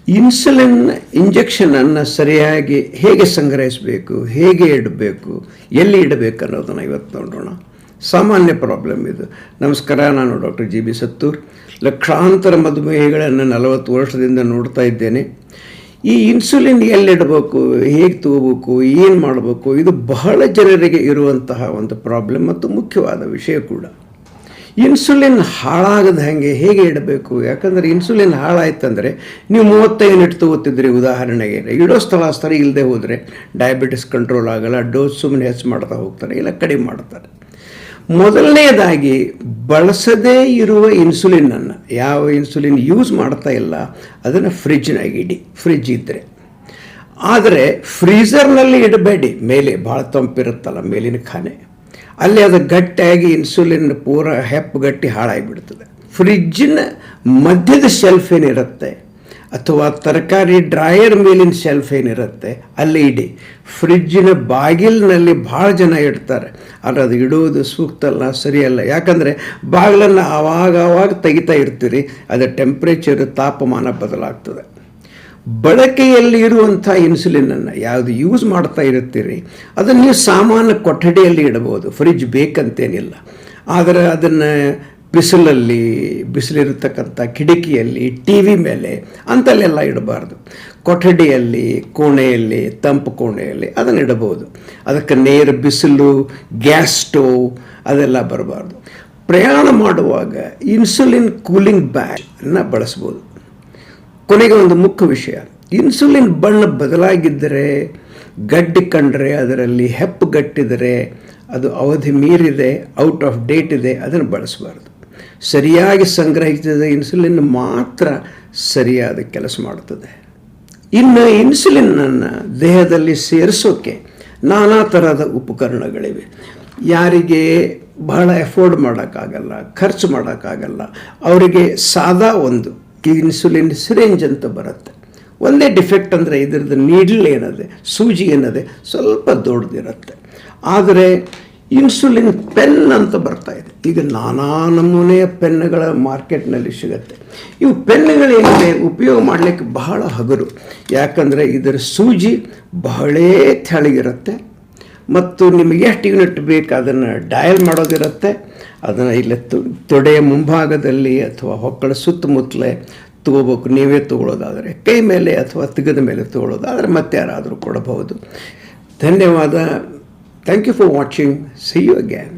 Insulin ಇಂಜೆಕ್ಷನನ್ನು ಸರಿಯಾಗಿ ಹೇಗೆ ಸಂಗ್ರಹಿಸಬೇಕು, ಹೇಗೆ ಇಡಬೇಕು, ಎಲ್ಲಿ ಇಡಬೇಕು ಅನ್ನೋದನ್ನು ಇವತ್ತು ನೋಡೋಣ. ಸಾಮಾನ್ಯ ಪ್ರಾಬ್ಲಮ್ ಇದು. ನಮಸ್ಕಾರ, ನಾನು ಡಾಕ್ಟರ್ ಜಿ ಬಿ ಸತ್ತೂರ್. ಲಕ್ಷಾಂತರ ಮಧುಮೇಹಿಗಳನ್ನು 40 ವರ್ಷದಿಂದ ನೋಡ್ತಾ ಇದ್ದೇನೆ. ಈ ಇನ್ಸುಲಿನ್ ಎಲ್ಲಿಡಬೇಕು, ಹೇಗೆ ತಗೋಬೇಕು, ಏನು ಮಾಡಬೇಕು, ಇದು ಬಹಳ ಜನರಿಗೆ ಇರುವಂತಹ ಒಂದು ಪ್ರಾಬ್ಲಮ್ ಮತ್ತು ಮುಖ್ಯವಾದ ವಿಷಯ ಕೂಡ. ಇನ್ಸುಲಿನ್ ಹಾಳಾಗದ ಹೇಗೆ ಇಡಬೇಕು? ಯಾಕಂದರೆ ಇನ್ಸುಲಿನ್ ಹಾಳಾಯ್ತಂದರೆ ನೀವು 30 ಯೂನಿಟ್ ತಗೋತಿದ್ರಿ ಉದಾಹರಣೆಗೆ, ಇಡೋ ಸ್ಥಳ ಇಲ್ಲದೆ ಹೋದರೆ ಡಯಾಬಿಟಿಸ್ ಕಂಟ್ರೋಲ್ ಆಗಲ್ಲ, ಡೋಸ್ ಸುಮ್ಮನೆ ಹೆಚ್ಚು ಮಾಡ್ತಾ ಹೋಗ್ತಾರೆ, ಇಲ್ಲ ಕಡಿಮೆ ಮಾಡ್ತಾರೆ. ಮೊದಲನೇದಾಗಿ ಬಳಸದೇ ಇರುವ ಇನ್ಸುಲಿನನ್ನು, ಯಾವ ಇನ್ಸುಲಿನ್ ಯೂಸ್ ಮಾಡ್ತಾ ಇಲ್ಲ ಅದನ್ನು ಫ್ರಿಜ್ನಾಗಿ ಇಡಿ, ಫ್ರಿಜ್ ಇದ್ದರೆ. ಆದರೆ ಫ್ರೀಝರ್ನಲ್ಲಿ ಇಡಬೇಡಿ, ಮೇಲೆ ಭಾಳ ತಂಪಿರುತ್ತಲ್ಲ ಮೇಲಿನ ಖಾನೆ, ಅಲ್ಲಿ ಅದು ಗಟ್ಟಿಯಾಗಿ ಇನ್ಸುಲಿನ್ ಪೂರ ಹೆಪ್ಪುಗಟ್ಟಿ ಹಾಳಾಗಿಬಿಡ್ತದೆ. ಫ್ರಿಜ್ಜಿನ ಮಧ್ಯದ ಶೆಲ್ಫ್ ಏನಿರುತ್ತೆ ಅಥವಾ ತರಕಾರಿ ಡ್ರಾಯರ್ ಮೇಲಿನ ಶೆಲ್ಫ್ ಏನಿರುತ್ತೆ ಅಲ್ಲಿ ಇಡಿ. ಫ್ರಿಜ್ಜಿನ ಬಾಗಿಲಿನಲ್ಲಿ ಭಾಳ ಜನ ಇಡ್ತಾರೆ, ಆದರೆ ಅದು ಇಡುವುದು ಸೂಕ್ತ ಅಲ್ಲ, ಸರಿಯಲ್ಲ. ಯಾಕಂದರೆ ಬಾಗಿಲನ್ನು ಆವಾಗ ತೆಗಿತಾ ಇರ್ತೀರಿ, ಅದರ ಟೆಂಪ್ರೇಚರ್, ತಾಪಮಾನ ಬದಲಾಗ್ತದೆ. ಬಳಕೆಯಲ್ಲಿ ಇರುವಂಥ ಇನ್ಸುಲಿನನ್ನು ಯಾವುದು ಯೂಸ್ ಮಾಡ್ತಾ ಇರ್ತೀರಿ ಅದನ್ನು ನೀವು ಸಾಮಾನ್ಯ ಕೊಠಡಿಯಲ್ಲಿ ಇಡಬಹುದು, ಫ್ರಿಜ್ ಬೇಕಂತೇನಿಲ್ಲ. ಆದರೆ ಅದನ್ನು ಬಿಸಿಲಿರತಕ್ಕಂಥ ಕಿಟಕಿಯಲ್ಲಿ, ಟಿ ವಿ ಮೇಲೆ ಅಂತಲ್ಲೆಲ್ಲ ಇಡಬಾರ್ದು. ಕೊಠಡಿಯಲ್ಲಿ, ಕೋಣೆಯಲ್ಲಿ, ತಂಪು ಕೋಣೆಯಲ್ಲಿ ಅದನ್ನು ಇಡಬಹುದು. ಅದಕ್ಕೆ ನೇರ ಬಿಸಿಲು, ಗ್ಯಾಸ್ ಸ್ಟೋವ್ ಅದೆಲ್ಲ ಬರಬಾರ್ದು. ಪ್ರಯಾಣ ಮಾಡುವಾಗ ಇನ್ಸುಲಿನ್ ಕೂಲಿಂಗ್ ಬ್ಯಾಗನ್ನು ಬಳಸ್ಬೋದು. ಕೊನೆಗೆ ಒಂದು ಮುಖ್ಯ ವಿಷಯ, ಇನ್ಸುಲಿನ್ ಬಣ್ಣ ಬದಲಾಗಿದ್ದರೆ, ಗಡ್ಡೆ ಕಂಡ್ರೆ, ಅದರಲ್ಲಿ ಹೆಪ್ಪುಗಟ್ಟಿದರೆ, ಅದು ಅವಧಿ ಮೀರಿದೆ, ಔಟ್ ಆಫ್ ಡೇಟ್ ಇದೆ, ಅದನ್ನು ಬಳಸಬಾರ್ದು. ಸರಿಯಾಗಿ ಸಂಗ್ರಹಿಸಿದ ಇನ್ಸುಲಿನ್ ಮಾತ್ರ ಸರಿಯಾದ ಕೆಲಸ ಮಾಡುತ್ತದೆ. ಇನ್ನು ಇನ್ಸುಲಿನನ್ನು ದೇಹದಲ್ಲಿ ಸೇರಿಸೋಕ್ಕೆ ನಾನಾ ಥರದ ಉಪಕರಣಗಳಿವೆ. ಯಾರಿಗೆ ಬಹಳ ಎಫೋರ್ಡ್ ಮಾಡೋಕ್ಕಾಗಲ್ಲ, ಖರ್ಚು ಮಾಡೋಕ್ಕಾಗಲ್ಲ, ಅವರಿಗೆ ಸಾದಾ ಒಂದು ಇನ್ಸುಲಿನ್ ಸಿರಿಂಜ್ ಅಂತ ಬರುತ್ತೆ. ಒಂದೇ ಡಿಫೆಕ್ಟ್ ಅಂದರೆ ಇದರದ್ದು ನೀಡಲ್ ಏನದೆ, ಸೂಜಿ ಏನದೆ ಸ್ವಲ್ಪ ದೊಡ್ಡದಿರುತ್ತೆ. ಆದರೆ ಇನ್ಸುಲಿನ್ ಪೆನ್ ಅಂತ ಬರ್ತಾ ಇದೆ. ಈಗ ನಾನಾ ನಮೂನೆಯ ಪೆನ್ನುಗಳ ಮಾರ್ಕೆಟ್ನಲ್ಲಿ ಸಿಗುತ್ತೆ. ಇವು ಪೆನ್ನುಗಳೇನಿದೆ ಉಪಯೋಗ ಮಾಡಲಿಕ್ಕೆ ಬಹಳ ಹಗುರು. ಯಾಕಂದರೆ ಇದರ ಸೂಜಿ ಬಹಳೇ ತೆಳಗಿರುತ್ತೆ ಮತ್ತು ನಿಮಗೆ ಎಷ್ಟು ಯೂನಿಟ್ ಬೇಕು ಅದನ್ನು ಡಯಲ್ ಮಾಡೋದಿರುತ್ತೆ. ಅದನ್ನು ಇಲ್ಲಿ ತೊಡೆಯ ಮುಂಭಾಗದಲ್ಲಿ ಅಥವಾ ಹೊಕ್ಕಳ ಸುತ್ತಮುತ್ತಲೇ ತಗೋಬೇಕು. ನೀವೇ ತಗೊಳ್ಳೋದಾದರೆ ಕೈ ಮೇಲೆ ಅಥವಾ ತಿಗದ ಮೇಲೆ ತಗೊಳ್ಳೋದಾದರೆ ಮತ್ತೆ ಯಾರಾದರೂ ಕೊಡಬಹುದು. ಧನ್ಯವಾದ. Thank you for watching. See you again.